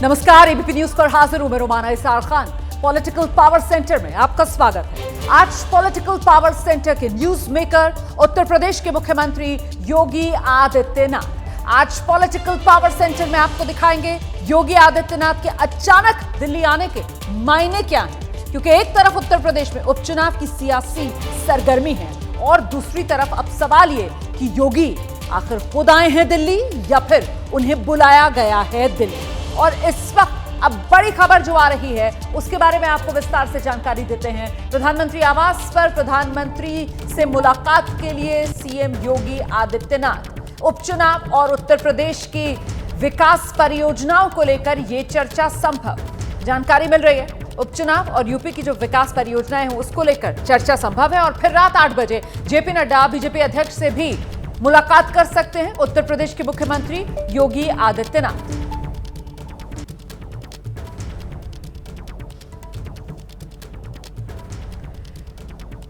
नमस्कार, ABP news पर हाजिर हूं मैं रोमाना इसार खान। पॉलिटिकल पावर सेंटर में आपका स्वागत है। आज पॉलिटिकल पावर सेंटर के न्यूज मेकर उत्तर प्रदेश के मुख्यमंत्री योगी आदित्यनाथ। आज पॉलिटिकल पावर सेंटर में आपको दिखाएंगे योगी आदित्यनाथ के अचानक दिल्ली आने के मायने क्या हैं, क्योंकि एक तरफ उत्तर प्रदेश में उपचुनाव की सियासी सरगर्मी है और दूसरी तरफ अब सवाल ये कि योगी आखिर खुद आए हैं दिल्ली या फिर उन्हें बुलाया गया है दिल्ली। और इस वक्त अब बड़ी खबर जो आ रही है उसके बारे में आपको विस्तार से जानकारी देते हैं। प्रधानमंत्री आवास पर प्रधानमंत्री से मुलाकात के लिए सीएम योगी आदित्यनाथ, उपचुनाव और उत्तर प्रदेश की विकास परियोजनाओं को लेकर यह चर्चा संभव। जानकारी मिल रही है उपचुनाव और यूपी की जो विकास परियोजनाएं हैं उसको लेकर चर्चा संभव है। और फिर रात 8 बजे जेपी नड्डा बीजेपी अध्यक्ष से भी मुलाकात कर सकते हैं उत्तर प्रदेश के मुख्यमंत्री योगी आदित्यनाथ।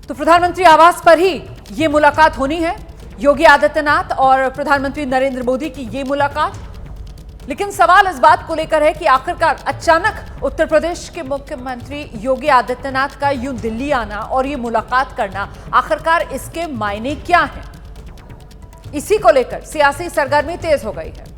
तो प्रधानमंत्री आवास पर ही यह मुलाकात होनी है, योगी आदित्यनाथ और प्रधानमंत्री नरेंद्र मोदी की यह मुलाकात। लेकिन सवाल इस बात को लेकर है कि आखिरकार अचानक उत्तर प्रदेश के मुख्यमंत्री योगी आदित्यनाथ का यूं दिल्ली आना और ये मुलाकात करना, आखिरकार इसके मायने क्या हैं? इसी को लेकर सियासी सरगर्मी तेज हो गई है।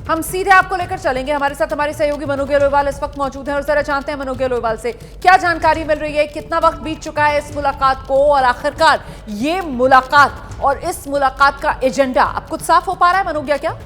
हम सीधे आपको लेकर चलेंगे। हमारे साथ हमारे सहयोगी मनोगे लोईवाल इस वक्त मौजूद हैं और जरा जानते हैं मनोगे लोईवाल से क्या जानकारी मिल रही है, कितना वक्त बीत चुका है इस मुलाकात को और आखिरकार ये मुलाकात और इस मुलाकात का एजेंडा अब कुछ साफ हो पा रहा है मनोज्ञा क्या?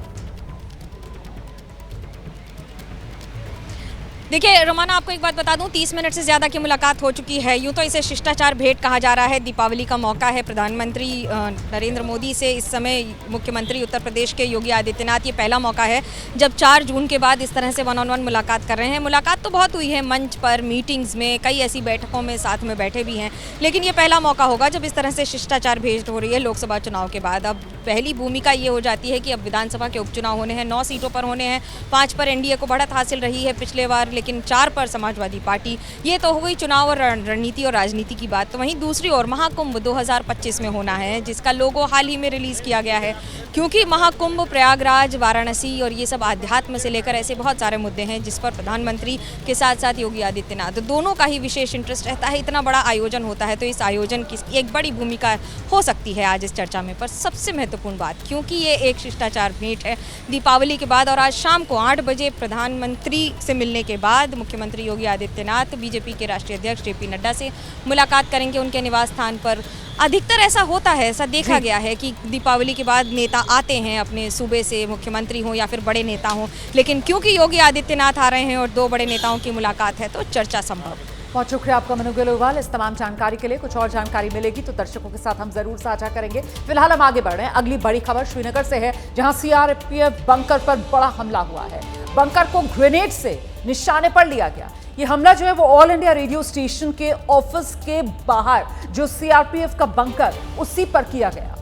देखिए रोमाना, आपको एक बात बता दूं, 30 मिनट से ज़्यादा की मुलाकात हो चुकी है। यूँ तो इसे शिष्टाचार भेंट कहा जा रहा है। दीपावली का मौका है। प्रधानमंत्री नरेंद्र मोदी से इस समय मुख्यमंत्री उत्तर प्रदेश के योगी आदित्यनाथ, ये पहला मौका है जब 4 जून के बाद इस तरह से वन ऑन वन मुलाकात कर रहे हैं। मुलाकात तो बहुत हुई है, मंच पर, मीटिंग्स में, कई ऐसी बैठकों में साथ में बैठे भी हैं, लेकिन ये पहला मौका होगा जब इस तरह से शिष्टाचार भेंट हो रही है लोकसभा चुनाव के बाद। अब पहली भूमिका ये हो जाती है कि अब विधानसभा के उपचुनाव होने हैं, 9 सीटों पर होने हैं। 5 पर एनडीए को बढ़त हासिल रही है पिछले बार, लेकिन 4 पर समाजवादी पार्टी। ये तो हो गई चुनाव और रणनीति और राजनीति की बात। तो वहीं दूसरी ओर महाकुंभ 2025 में होना है, जिसका लोगो हाल ही में रिलीज किया गया है, क्योंकि महाकुंभ, प्रयागराज, वाराणसी और ये सब आध्यात्म से लेकर ऐसे बहुत सारे मुद्दे हैं जिस पर प्रधानमंत्री के साथ साथ योगी आदित्यनाथ दोनों का ही विशेष इंटरेस्ट रहता है। इतना बड़ा आयोजन होता है तो इस आयोजन की एक बड़ी भूमिका हो सकती है आज इस चर्चा में। पर सबसे महत्वपूर्ण बात, क्योंकि ये एक शिष्टाचार भेंट है दीपावली के बाद, और आज शाम को 8 बजे प्रधानमंत्री से मिलने के बाद मुख्यमंत्री योगी आदित्यनाथ बीजेपी के राष्ट्रीय अध्यक्ष जेपी नड्डा से मुलाकात करेंगे उनके निवास स्थान पर। अधिकतर ऐसा होता है, ऐसा देखा गया है कि दीपावली के बाद नेता आते हैं अपने सूबे से, मुख्यमंत्री हो या फिर बड़े नेता हो, लेकिन क्योंकि योगी आदित्यनाथ आ रहे हैं और 2 बड़े नेताओं की मुलाकात है तो चर्चा संभव। बहुत शुक्रिया आपका मनोगे लोईवाल इस तमाम जानकारी के लिए। कुछ और जानकारी मिलेगी तो दर्शकों के साथ हम जरूर साझा करेंगे। फिलहाल हम आगे बढ़ रहे हैं। अगली बड़ी खबर श्रीनगर से है, जहां सीआरपीएफ बंकर पर बड़ा हमला हुआ है। बंकर को ग्रेनेड से निशाने पर लिया गया। ये हमला जो है वो ऑल इंडिया रेडियो स्टेशन के ऑफिस के बाहर जो सीआरपीएफ का बंकर, उसी पर किया गया।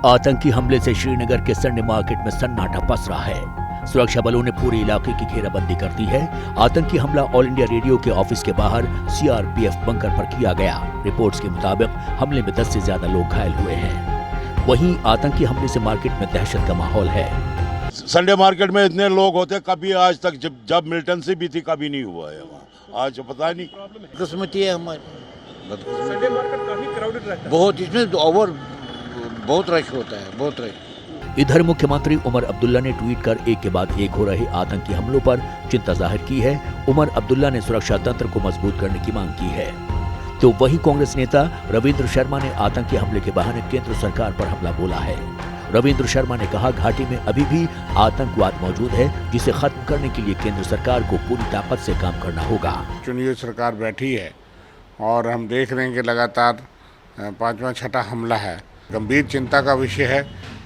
आतंकी हमले से श्रीनगर के संडे मार्केट में सन्नाटा पस रहा है। सुरक्षा बलों ने पूरे इलाके की घेराबंदी कर दी है। आतंकी हमला ऑल इंडिया रेडियो के ऑफिस के बाहर सीआरपीएफ बंकर पर किया गया। रिपोर्ट्स के मुताबिक हमले में 10 से ज्यादा लोग घायल हुए हैं। वहीं आतंकी हमले से मार्केट में दहशत का माहौल है। संडे मार्केट में इतने लोग होते कभी आज तक, जब मिलिटेंसी भी थी कभी नहीं हुआ है वहाँ। आज पता नहीं, किस्मती है हमारी। संडे मार्केट काफी क्राउडेड रहता है, बहुत, इसमें ओवर बहुत रश होता है, बहुत रश। इधर मुख्यमंत्री उमर अब्दुल्ला ने ट्वीट कर एक के बाद एक हो रहे आतंकी हमलों पर चिंता जाहिर की है। उमर अब्दुल्ला ने सुरक्षा तंत्र को मजबूत करने की मांग की है। तो वहीं कांग्रेस नेता रविंद्र शर्मा ने आतंकी हमले के बहाने केंद्र सरकार पर हमला बोला है। रविंद्र शर्मा ने कहा, घाटी में अभी भी आतंकवाद मौजूद है, जिसे खत्म करने के लिए केंद्र सरकार को पूरी ताकत से काम करना होगा। चुनी सरकार बैठी है और हम देख रहे हैं कि लगातार 5वां 6ठा हमला है। गंभीर चिंता का विषय है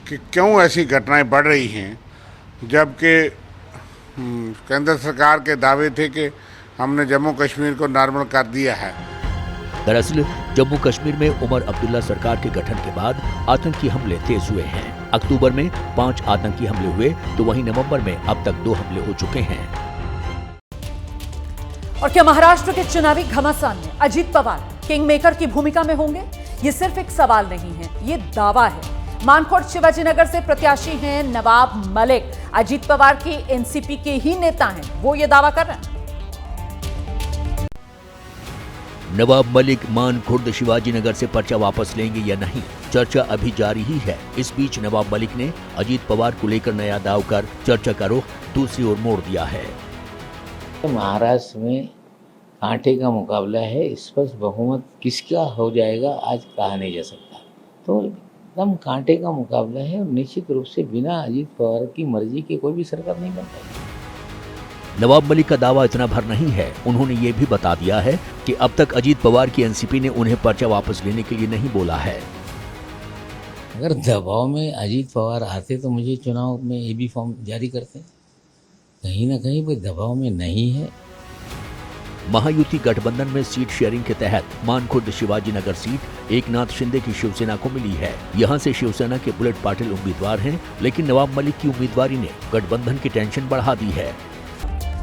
कि क्यों ऐसी घटनाएं बढ़ रही हैं, जबकि केंद्र सरकार के दावे थे कि हमने जम्मू कश्मीर को नॉर्मल कर दिया है। दरअसल जम्मू कश्मीर में उमर अब्दुल्ला सरकार के गठन के बाद आतंकी हमले तेज हुए हैं। अक्टूबर में 5 आतंकी हमले हुए, तो वहीं नवंबर में अब तक 2 हमले हो चुके हैं। और क्या महाराष्ट्र के चुनावी घमासान में अजीत पवार किंग मेकर की भूमिका में होंगे? ये सिर्फ एक सवाल नहीं है, ये दावा है। मानकोट शिवाजीनगर से प्रत्याशी हैं नवाब मलिक। अजीत पवार की एनसीपी के ही नेता हैं, वो ये दावा कर रहे हैं। नवाब मलिक मानखुर्द शिवाजीनगर से पर्चा वापस लेंगे या नहीं, चर्चा अभी जारी ही है। इस बीच नवाब मलिक ने अजीत पवार को लेकर नया दाव कर चर्चा का रुख दूसरी ओर मोड़ दिया है। महाराष्ट्र में कांटे का मुकाबला है, स्पष्ट बहुमत किसका हो जाएगा आज कहा नहीं जा सकता। तो एकदम कांटे का मुकाबला है और निश्चित रूप से बिना अजीत पवार की मर्जी के कोई भी सरकार नहीं बन पाएगी। नवाब मलिक का दावा इतना भर नहीं है। उन्होंने ये भी बता दिया है कि अब तक अजीत पवार की एनसीपी ने उन्हें पर्चा वापस लेने के लिए नहीं बोला है। अगर दबाव में अजीत पवार आते तो मुझे चुनाव में एबी फॉर्म जारी करते। कहीं ना कहीं कोई दबाव में नहीं है। महायुति गठबंधन में सीट शेयरिंग के तहत मानखुर्द शिवाजीनगर सीट एकनाथ शिंदे की शिवसेना को मिली है। यहां से शिवसेना के बुलेट पाटिल उम्मीदवार हैं, लेकिन नवाब मलिक की उम्मीदवारी ने गठबंधन की टेंशन बढ़ा दी है।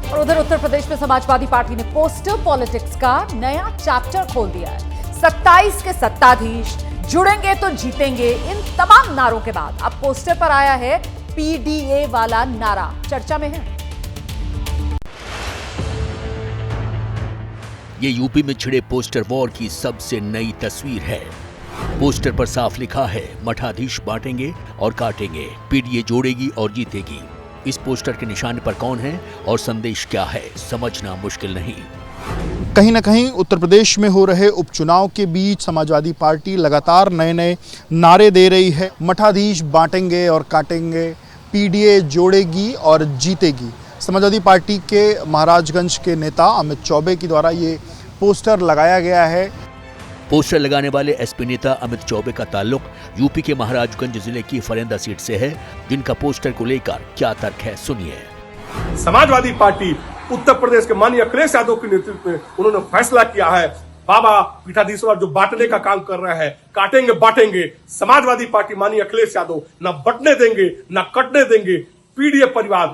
और उधर उत्तर प्रदेश में समाजवादी पार्टी ने पोस्टर पॉलिटिक्स का नया चैप्टर खोल दिया है। 27 के सत्ताधीश, जुड़ेंगे तो जीतेंगे, इन तमाम नारों के बाद अब पोस्टर पर आया है पीडीए वाला नारा, चर्चा में है। ये यूपी में छिड़े पोस्टर वॉर की सबसे नई तस्वीर है। पोस्टर पर साफ लिखा है, मठाधीश बांटेंगे और काटेंगे, पीडीए जोड़ेगी और जीतेगी। इस पोस्टर के निशान पर कौन है और संदेश क्या है, समझना मुश्किल नहीं। कहीं ना कहीं उत्तर प्रदेश में हो रहे उपचुनाव के बीच समाजवादी पार्टी लगातार नए नए नारे दे रही है। मठाधीश बांटेंगे और काटेंगे, पीडीए जोड़ेगी और जीतेगी। समाजवादी पार्टी के महाराजगंज के नेता अमित चौबे के द्वारा ये पोस्टर लगाया गया है। पोस्टर लगाने वाले एसपी नेता अमित चौबे का ताल्लुक यूपी के महाराजगंज जिले की फरेंदा सीट से है, जिनका पोस्टर को लेकर क्या तर्क है, सुनिए। समाजवादी पार्टी उत्तर प्रदेश के माननीय अखिलेश यादव के नेतृत्व में उन्होंने फैसला किया है, बाबा पीठाधीश्वर जो बांटने का काम कर रहे हैं, काटेंगे बांटेंगे। समाजवादी पार्टी माननीय अखिलेश यादव न बंटने देंगे न कटने देंगे। पीडीए परिवार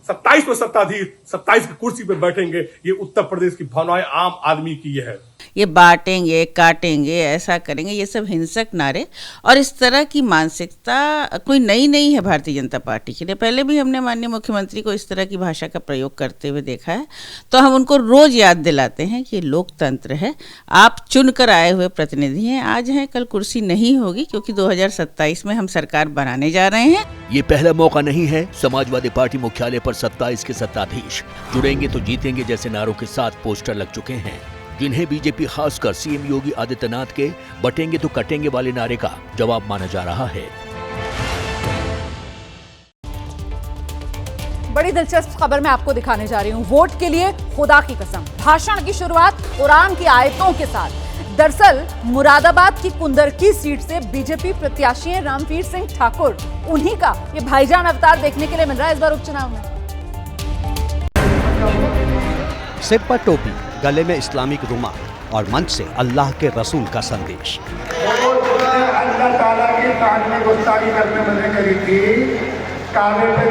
27 में सत्ताधीश 27 की कुर्सी पे बैठेंगे। ये उत्तर प्रदेश की भावनाएं आम आदमी की है। ये बांटेंगे काटेंगे ऐसा करेंगे, ये सब हिंसक नारे और इस तरह की मानसिकता कोई नई नहीं है भारतीय जनता पार्टी के लिए। पहले भी हमने माननीय मुख्यमंत्री को इस तरह की भाषा का प्रयोग करते हुए देखा है, तो हम उनको रोज याद दिलाते हैं कि लोकतंत्र है, आप चुनकर आए हुए प्रतिनिधि हैं, आज हैं कल कुर्सी नहीं होगी, क्योंकि 2027 में हम सरकार बनाने जा रहे हैं। ये पहला मौका नहीं है। समाजवादी पार्टी मुख्यालय पर 27 के सत्ताधीश, जुड़ेंगे तो जीतेंगे जैसे नारों के साथ पोस्टर लग चुके हैं, जिन्हें बीजेपी खासकर सीएम योगी आदित्यनाथ के बटेंगे तो कटेंगे वाले नारे का जवाब माना जा रहा है। बड़ी दिलचस्प खबर मैं आपको दिखाने जा रही हूं। वोट के लिए खुदा की कसम, भाषण की शुरुआत कुरान की आयतों के साथ। दरअसल मुरादाबाद की कुंदरकी सीट से बीजेपी प्रत्याशी हैं रामवीर सिंह ठाकुर, उन्हीं का ये भाईजान अवतार देखने के लिए मिल रहा है इस बार उपचुनाव में। सिर पर टोपी, गले में इस्लामिक रुमाल और मंच से अल्लाह के रसूल का संदेश। अल्लाह ताला की ताज में गुस्ताखी करने मैंने करी थी, काबे पे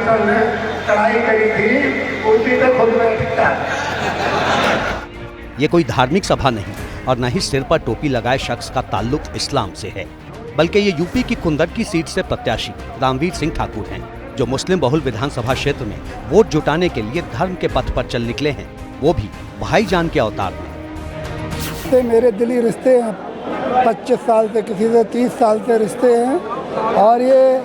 चढ़ाई करी थी, उल्टी पे खुद बैठता। ये कोई धार्मिक सभा नहीं और न ही सिर पर टोपी लगाए शख्स का ताल्लुक इस्लाम से है, बल्कि ये यूपी की कुंदरकी सीट से प्रत्याशी रामवीर सिंह ठाकुर हैं, जो मुस्लिम बहुल विधानसभा क्षेत्र में वोट जुटाने के लिए धर्म के पथ पर चल निकले हैं, वो भी भाईजान के अवतार में। मेरे दिली रिश्ते हैं, 25 साल से, किसी से 30 साल से रिश्ते हैं, और ये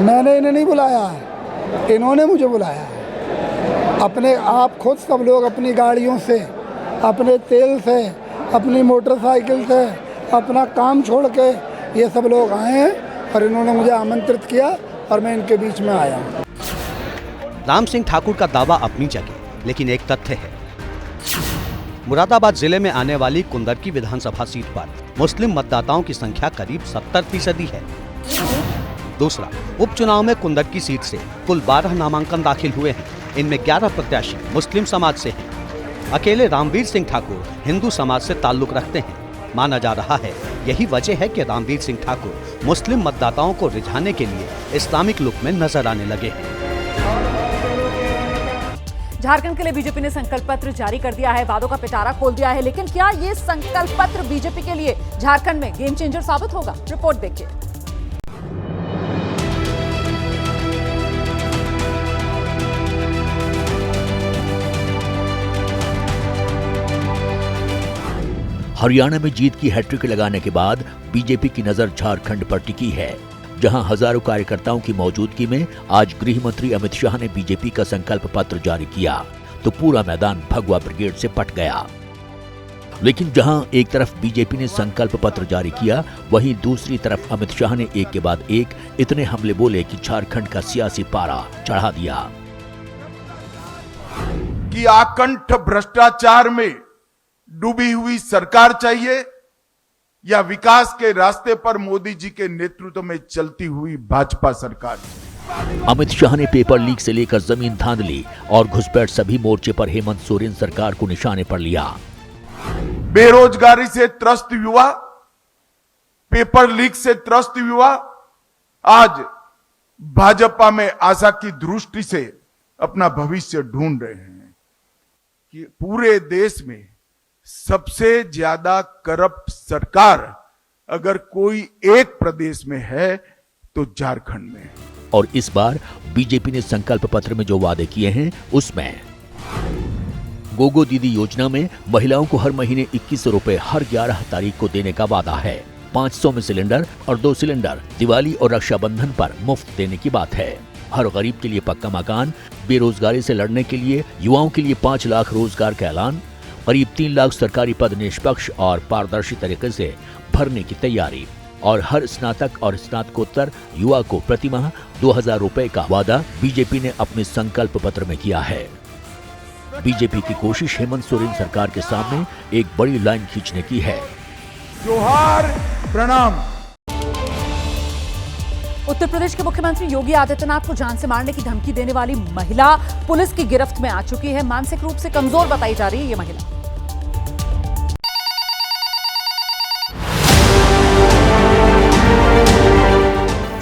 मैंने इन्हें नहीं बुलाया है, इन्होंने मुझे बुलाया है। अपने आप खुद सब लोग अपनी गाड़ियों से, अपने तेल से, अपनी मोटरसाइकिल से, अपना काम छोड़ के ये सब लोग आए हैं और इन्होंने मुझे आमंत्रित किया और मैं इनके बीच में आया हूँ। राम सिंह ठाकुर का दावा अपनी जगह, लेकिन एक तथ्य है, मुरादाबाद जिले में आने वाली कुंदरकी विधानसभा सीट पर मुस्लिम मतदाताओं की संख्या करीब 70% है। दूसरा, उपचुनाव में कुंदरकी सीट से कुल 12 नामांकन दाखिल हुए हैं, इनमें 11 प्रत्याशी मुस्लिम समाज से हैं। अकेले रामवीर सिंह ठाकुर हिंदू समाज से ताल्लुक रखते हैं। माना जा रहा है यही वजह है कि रामवीर सिंह ठाकुर मुस्लिम मतदाताओं को रिझाने के लिए इस्लामिक लुक में नजर आने लगे हैं। झारखंड के लिए बीजेपी ने संकल्प पत्र जारी कर दिया है, वादों का पिटारा खोल दिया है, लेकिन क्या ये संकल्प पत्र बीजेपी के लिए झारखंड में गेम चेंजर साबित होगा? रिपोर्ट देखिए। हरियाणा में जीत की हैट्रिक लगाने के बाद बीजेपी की नजर झारखंड पर टिकी है, जहां हजारों कार्यकर्ताओं की मौजूदगी में आज गृह मंत्री अमित शाह ने बीजेपी का संकल्प पत्र जारी किया तो पूरा मैदान भगवा ब्रिगेड से पट गया। लेकिन जहां एक तरफ बीजेपी ने संकल्प पत्र जारी किया, वहीं दूसरी तरफ अमित शाह ने एक के बाद एक इतने हमले बोले कि झारखंड का सियासी पारा चढ़ा दिया। कि आकंठ भ्रष्टाचार में डूबी हुई सरकार चाहिए या विकास के रास्ते पर मोदी जी के नेतृत्व में चलती हुई भाजपा सरकार। अमित शाह ने पेपर लीक से लेकर जमीन धांधली और घुसपैठ सभी मोर्चे पर हेमंत सोरेन सरकार को निशाने पर लिया। बेरोजगारी से त्रस्त युवा, पेपर लीक से त्रस्त युवा आज भाजपा में आशा की दृष्टि से अपना भविष्य ढूंढ रहे हैं। कि पूरे देश में सबसे ज्यादा करप्ट सरकार अगर कोई एक प्रदेश में है तो झारखंड में। और इस बार बीजेपी ने संकल्प पत्र में जो वादे किए हैं उसमें गोगो दीदी योजना में महिलाओं को हर महीने 2100 रुपए हर 11 तारीख को देने का वादा है। 500 में सिलेंडर और 2 सिलेंडर दिवाली और रक्षाबंधन पर मुफ्त देने की बात है। हर गरीब के लिए पक्का मकान, बेरोजगारी से लड़ने के लिए युवाओं के लिए 5 लाख रोजगार का ऐलान, करीब 3 लाख सरकारी पद निष्पक्ष और पारदर्शी तरीके से भरने की तैयारी और हर स्नातक और स्नातकोत्तर युवा को प्रतिमाह 2000 रुपए का वादा बीजेपी ने अपने संकल्प पत्र में किया है। बीजेपी की कोशिश हेमंत सोरेन सरकार के सामने एक बड़ी लाइन खींचने की है। जोहार, प्रणाम। उत्तर प्रदेश के मुख्यमंत्री योगी आदित्यनाथ को जान से मारने की धमकी देने वाली महिला पुलिस की गिरफ्त में आ चुकी है। मानसिक रूप से कमजोर बताई जा रही है ये महिला।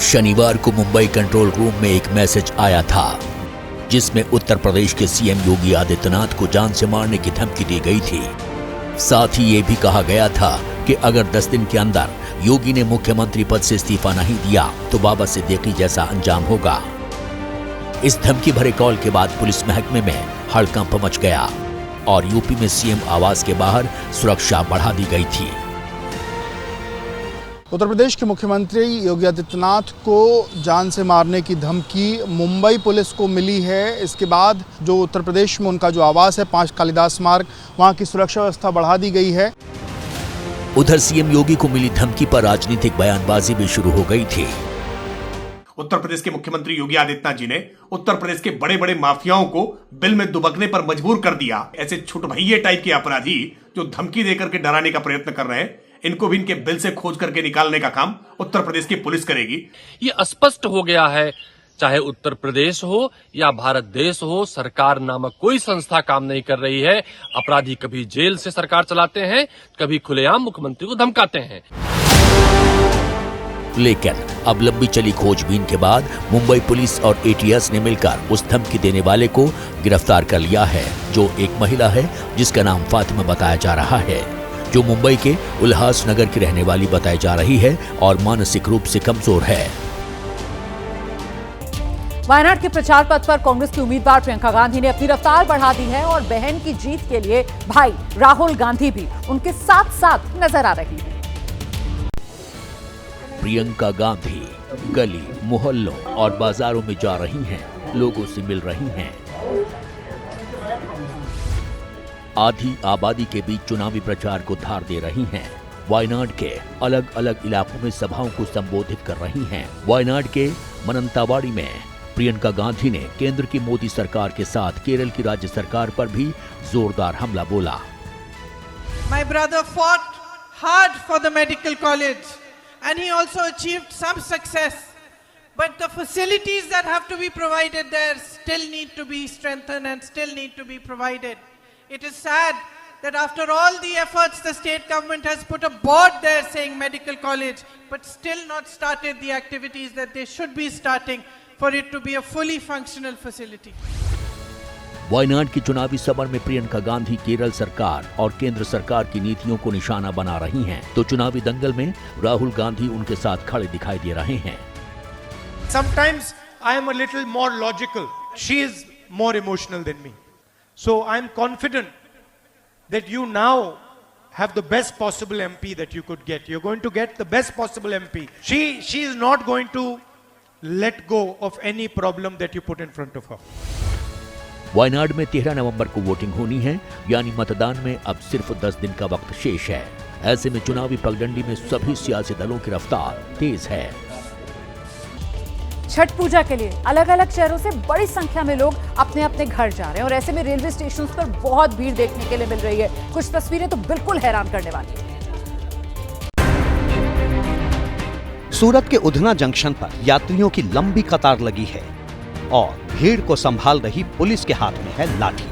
शनिवार को मुंबई कंट्रोल रूम में एक मैसेज आया था जिसमें उत्तर प्रदेश के सीएम योगी आदित्यनाथ को जान से मारने की धमकी दी गई थी। साथ ही ये भी कहा गया था कि अगर 10 दिन के अंदर योगी ने मुख्यमंत्री पद से इस्तीफा नहीं दिया तो बाबा सिद्दीकी जैसा अंजाम होगा। इस धमकी भरे कॉल के बाद पुलिस महकमे में हड़कंप मच गया और यूपी में सीएम आवास के बाहर सुरक्षा बढ़ा दी गई थी। उत्तर प्रदेश के मुख्यमंत्री योगी आदित्यनाथ को जान से मारने की धमकी मुंबई पुलिस को मिली है। इसके बाद जो उत्तर प्रदेश में उनका जो आवास है 5 कालिदास मार्ग, वहां की सुरक्षा व्यवस्था बढ़ा दी गई है। उधर सीएम योगी को मिली धमकी पर राजनीतिक बयानबाजी भी शुरू हो गई थी। उत्तर प्रदेश के मुख्यमंत्री योगी आदित्यनाथ जी ने उत्तर प्रदेश के बड़े बड़े माफियाओं को बिल में दुबकने पर मजबूर कर दिया। ऐसे छुटभैये टाइप के अपराधी जो धमकी देकर के डराने का प्रयत्न कर रहे हैं, इनको भी इनके बिल से खोज करके निकालने का काम उत्तर प्रदेश की पुलिस करेगी। ये स्पष्ट हो गया है, चाहे उत्तर प्रदेश हो या भारत देश हो, सरकार नामक कोई संस्था काम नहीं कर रही है। अपराधी कभी जेल से सरकार चलाते हैं, कभी खुलेआम मुख्यमंत्री को धमकाते हैं। लेकिन अब लंबी चली खोजबीन के बाद मुंबई पुलिस और एटीएस ने मिलकर उस धमकी देने वाले को गिरफ्तार कर लिया है, जो एक महिला है जिसका नाम फातिमा बताया जा रहा है, जो मुंबई के उल्हास नगर की रहने वाली बताई जा रही है और मानसिक रूप से कमजोर है। वायनाड के प्रचार पथ पर कांग्रेस की उम्मीदवार प्रियंका गांधी ने अपनी रफ्तार बढ़ा दी है और बहन की जीत के लिए भाई राहुल गांधी भी उनके साथ साथ नजर आ रही है। प्रियंका गांधी गली, मोहल्लों और बाजारों में जा रही हैं, लोगों से मिल रही हैं। आधी आबादी के बीच चुनावी प्रचार को धार दे रही हैं। वायनाड के अलग अलग इलाकों में सभाओं को संबोधित कर रही हैं। वायनाड के मनंतावाड़ी में प्रियंका गांधी ने केंद्र की मोदी सरकार के साथ केरल की राज्य सरकार पर भी जोरदार हमला बोला। My brother fought hard for the medical college and he also achieved some success, but the facilities that have to be provided there still need to be strengthened and still need to be provided. It is sad that after all the efforts the state government has put a board there saying medical college, but still not started the activities that they should be starting for it to be a fully functional facility. Wayanad की चुनावी सभा में प्रियंका गांधी केरल सरकार और केंद्र सरकार की नीतियों को निशाना बना रही हैं, तो चुनावी दंगल में राहुल गांधी उनके साथ खड़े दिखाई दे रहे हैं। Sometimes I am a little more logical. She is more emotional than me. So I am confident that you now have the best possible MP that you could get. You're going to get the best possible MP. She is not going to let go of any problem that you put in front of her. Wayanad में 13 नवंबर को voting होनी है, यानी मतदान में अब सिर्फ 10 दिन का वक्त शेष है। ऐसे में चुनावी पगडंडी में सभी सियासी दलों की रफ्तार तेज है। छठ पूजा के लिए अलग अलग शहरों से बड़ी संख्या में लोग अपने अपने घर जा रहे हैं और ऐसे में रेलवे स्टेशन पर बहुत भीड़ देखने के लिए मिल रही है। कुछ तस्वीरें तो बिल्कुल हैरान करने वाली हैं। सूरत के उधना जंक्शन पर यात्रियों की लंबी कतार लगी है और भीड़ को संभाल रही पुलिस के हाथ में है लाठी।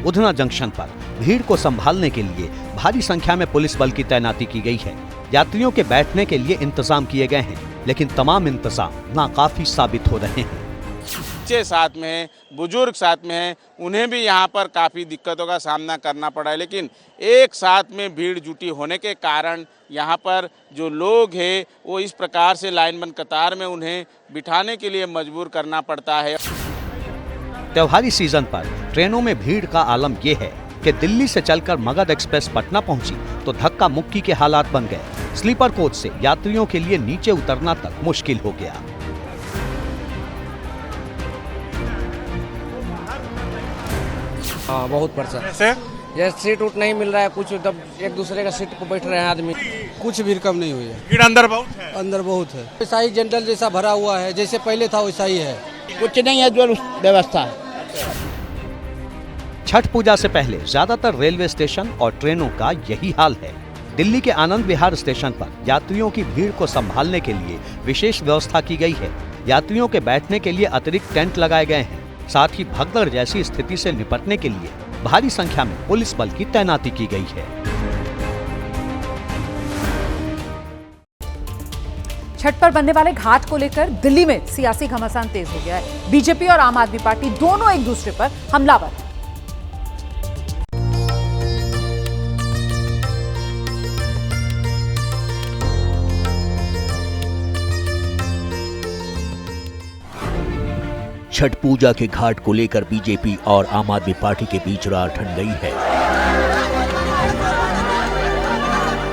उधना जंक्शन पर भीड़ को संभालने के लिए भारी संख्या में पुलिस बल की तैनाती की गई है। यात्रियों के बैठने के लिए इंतजाम किए गए हैं, लेकिन तमाम इंतजाम नाकाफी साबित हो रहे हैं। बच्चे साथ में हैं, बुजुर्ग साथ में हैं, उन्हें भी यहाँ पर काफ़ी दिक्कतों का सामना करना पड़ा है। लेकिन एक साथ में भीड़ जुटी होने के कारण यहाँ पर जो लोग हैं वो इस प्रकार से लाइनबंद कतार में उन्हें बिठाने के लिए मजबूर करना पड़ता है। त्योहारी सीजन पर ट्रेनों में भीड़ का आलम यह है कि दिल्ली से चलकर मगध एक्सप्रेस पटना पहुंची तो धक्का मुक्की के हालात बन गए। स्लीपर कोच से यात्रियों के लिए नीचे उतरना तक मुश्किल हो गया। हाँ, बहुत परेशान। ये सीट उठ नहीं मिल रहा है, कुछ तब एक दूसरे का सीट पर बैठ रहे हैं आदमी। कुछ भीड़ कम नहीं हुई है। भीड़ अंदर बहुत है। अंदर बहुत है। वैसा ही जनरल जैसा भरा हुआ है, जैसे पहले था वैसा ही है। कुछ नहीं है जो व्यवस्था है। छठ पूजा से पहले ज्यादातर रेलवे स्टेशन और ट्रेनों का यही हाल है। दिल्ली के आनंद विहार स्टेशन पर यात्रियों की भीड़ को संभालने के लिए विशेष व्यवस्था की गई है। यात्रियों के बैठने के लिए अतिरिक्त टेंट लगाए गए हैं। साथ ही भगदड़ जैसी स्थिति से निपटने के लिए भारी संख्या में पुलिस बल की तैनाती की गई है। छठ पर बनने वाले घाट को लेकर दिल्ली में सियासी घमासान तेज हो गया है। बीजेपी और आम आदमी पार्टी दोनों एक दूसरे पर हमलावर हैं। छठ पूजा के घाट को लेकर बीजेपी और आम आदमी पार्टी के बीच रार ठन गई है।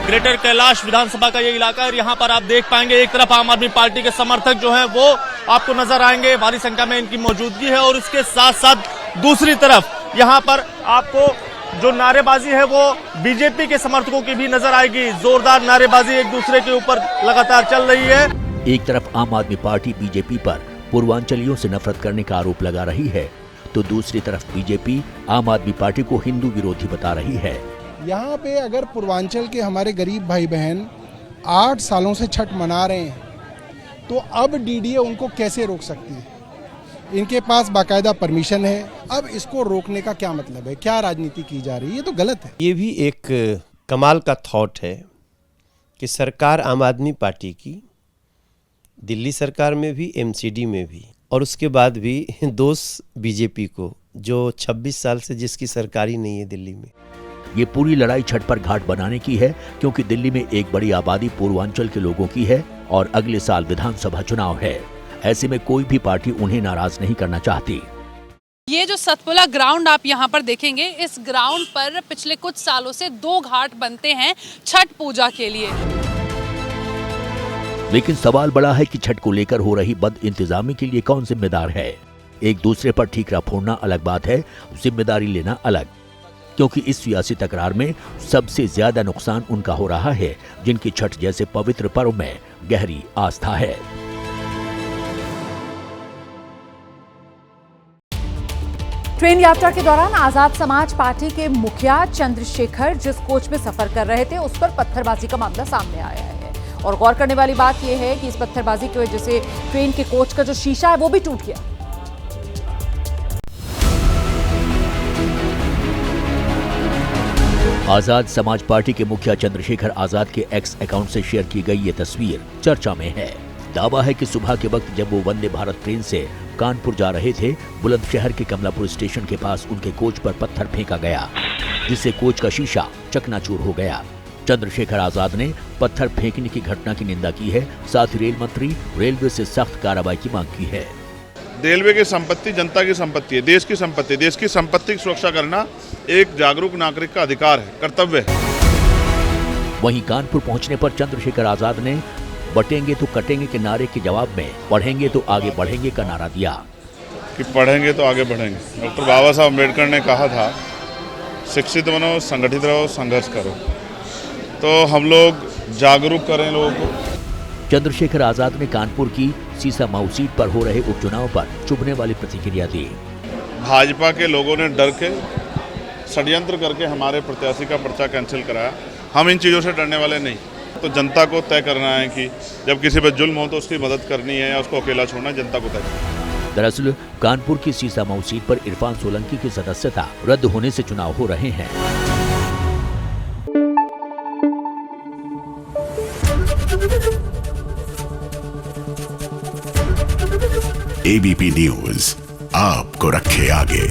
ग्रेटर कैलाश विधानसभा का ये इलाका है। यहाँ पर आप देख पाएंगे एक तरफ आम आदमी पार्टी के समर्थक जो हैं वो आपको नजर आएंगे, भारी संख्या में इनकी मौजूदगी है। और इसके साथ साथ दूसरी तरफ यहाँ पर आपको जो नारेबाजी है वो बीजेपी के समर्थकों की भी नजर आएगी। जोरदार नारेबाजी एक दूसरे के ऊपर लगातार चल रही है। एक तरफ आम आदमी पार्टी बीजेपी पर पूर्वांचलियों से नफरत करने का आरोप लगा रही है, तो दूसरी तरफ बीजेपी आम आदमी पार्टी को हिंदू विरोधी बता रही है। यहाँ पे अगर पूर्वांचल के हमारे गरीब भाई बहन 8 सालों से छठ मना रहे हैं तो अब डीडीए उनको कैसे रोक सकती है? इनके पास बाकायदा परमिशन है। अब इसको रोकने का क्या मतलब है? क्या राजनीति की जा रही है? ये तो गलत है। ये भी एक कमाल का थॉट है कि सरकार आम आदमी पार्टी की, दिल्ली सरकार में भी, एमसीडी में भी, और उसके बाद भी दोष बीजेपी को, जो 26 साल से जिसकी सरकार ही नहीं है दिल्ली में। ये पूरी लड़ाई छठ पर घाट बनाने की है, क्योंकि दिल्ली में एक बड़ी आबादी पूर्वांचल के लोगों की है और अगले साल विधानसभा चुनाव है। ऐसे में कोई भी पार्टी उन्हें नाराज नहीं करना चाहती। ये जो सतपुड़ा ग्राउंड आप यहाँ पर देखेंगे, इस ग्राउंड पर पिछले कुछ सालों से 2 घाट बनते हैं छठ पूजा के लिए। लेकिन सवाल बड़ा है कि छठ को लेकर हो रही बद इंतजामी के लिए कौन जिम्मेदार है? एक दूसरे पर ठीकरा फोड़ना अलग बात है, जिम्मेदारी लेना अलग। क्योंकि इस सियासी तकरार में सबसे ज्यादा नुकसान उनका हो रहा है जिनकी छठ जैसे पवित्र पर्व में गहरी आस्था है। ट्रेन यात्रा के दौरान आजाद समाज पार्टी के मुखिया चंद्रशेखर जिस कोच में सफर कर रहे थे उस पर पत्थरबाजी का मामला सामने आया है। और गौर करने वाली बात यह है कि इस पत्थरबाजी की वजह से ट्रेन के कोच का जो शीशा है वो भी टूट गया। आजाद समाज पार्टी के मुखिया चंद्रशेखर आजाद के एक्स अकाउंट से शेयर की गई ये तस्वीर चर्चा में है। दावा है कि सुबह के वक्त जब वो वंदे भारत ट्रेन से कानपुर जा रहे थे, बुलंदशहर के कमलापुर स्टेशन के पास उनके कोच पर पत्थर फेंका गया, जिससे कोच का शीशा चकनाचूर हो गया। चंद्रशेखर आजाद ने पत्थर फेंकने की घटना की निंदा की है, साथ ही रेल मंत्री रेलवे से सख्त कार्रवाई की मांग की है। रेलवे की संपत्ति जनता की संपत्ति है, देश की संपत्ति। देश की संपत्ति की सुरक्षा करना एक जागरूक नागरिक का अधिकार है, कर्तव्य है। वहीं कानपुर पहुंचने पर चंद्रशेखर आजाद ने बटेंगे तो कटेंगे के नारे के जवाब में पढ़ेंगे तो आगे बढ़ेंगे का नारा दिया कि पढ़ेंगे तो आगे बढ़ेंगे। डॉक्टर बाबा साहब अम्बेडकर ने कहा था, शिक्षित बनो, संगठित रहो, संघर्ष करो। तो हम लोग जागरूक करें लोगों को। चंद्रशेखर आजाद ने कानपुर की सीसामाऊ सीट पर हो रहे उपचुनाव पर चुभने वाली प्रतिक्रिया दी। भाजपा के लोगों ने डर के षड्यंत्र करके हमारे प्रत्याशी का पर्चा कैंसिल कराया। हम इन चीज़ों से डरने वाले नहीं। तो जनता को तय करना है कि जब किसी पर जुल्म हो तो उसकी मदद करनी है या उसको अकेला छोड़ना, जनता को तय करना है। दरअसल कानपुर की सीसामाऊ सीट पर इरफान सोलंकी की सदस्यता रद्द होने से चुनाव हो रहे हैं। एबीपी न्यूज आपको रखे आगे।